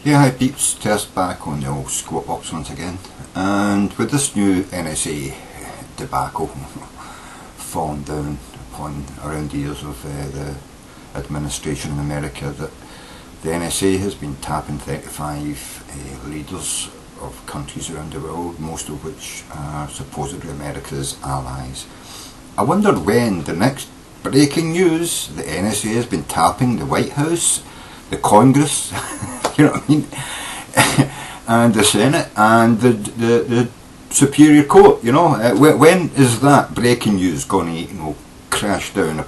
Yeah, hi peeps, Tersse back on the old squat box once again, and with this new NSA debacle falling down upon around the ears of the administration in America, that the NSA has been tapping 35 leaders of countries around the world, most of which are supposedly America's allies. I wondered when the next breaking news: the NSA has been tapping the White House, the Congress, you know what I mean, and the Senate and the Superior Court. You know, when is that breaking news going to, crash down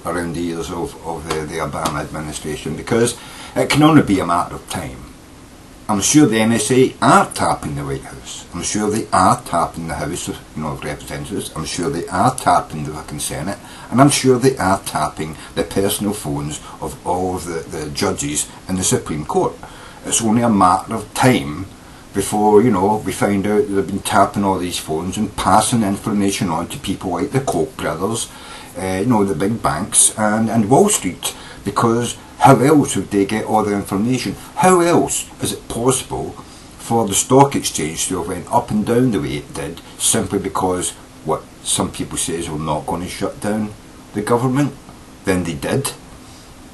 around the ears of the Obama administration? Because it can only be a matter of time. I'm sure the NSA are tapping the White House. I'm sure they are tapping the House of, of Representatives. I'm sure they are tapping the fucking Senate, and I'm sure they are tapping the personal phones of all of the judges in the Supreme Court. It's only a matter of time before, we find out they've been tapping all these phones and passing information on to people like the Koch brothers, the big banks and Wall Street, because how else would they get all the information? How else is it possible for the stock exchange to have went up and down the way it did, simply because what some people say is we're not going to shut down the government? Then they did,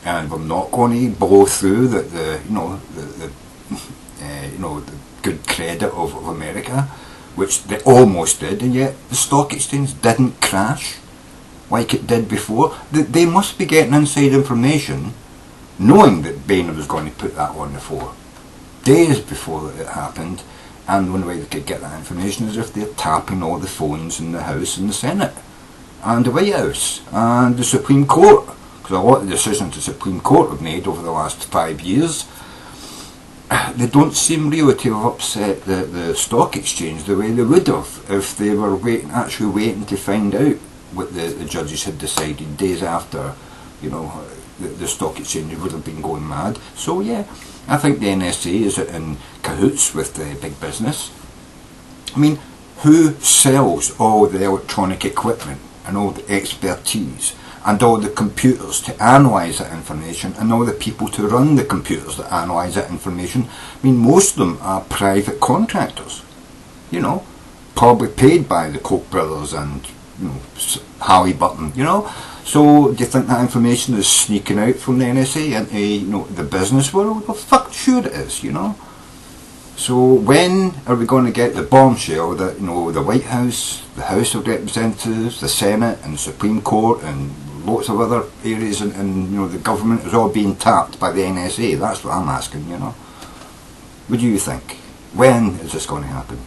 and we're not going to blow through the good credit of America, which they almost did, and yet the stock exchange didn't crash like it did before. They must be getting inside information, knowing that Boehner was going to put that on the floor days before it happened, and the only way they could get that information is if they're tapping all the phones in the House and the Senate and the White House and the Supreme Court, because a lot of the decisions the Supreme Court have made over the last 5 years, they don't seem really to have upset the stock exchange the way they would have if they were actually waiting to find out what the judges had decided days after, the stock exchange would have been going mad. So yeah, I think the NSA is in cahoots with the big business. I mean, who sells all the electronic equipment and all the expertise and all the computers to analyse that information and all the people to run the computers that analyse that information? I mean, most of them are private contractors, probably paid by the Koch brothers and Halliburton, So do you think that information is sneaking out from the NSA into the business world? Well, fuck sure it is, So when are we going to get the bombshell that the White House, the House of Representatives, the Senate and the Supreme Court and lots of other areas in the government is all being tapped by the NSA? That's what I'm asking, What do you think? When is this going to happen?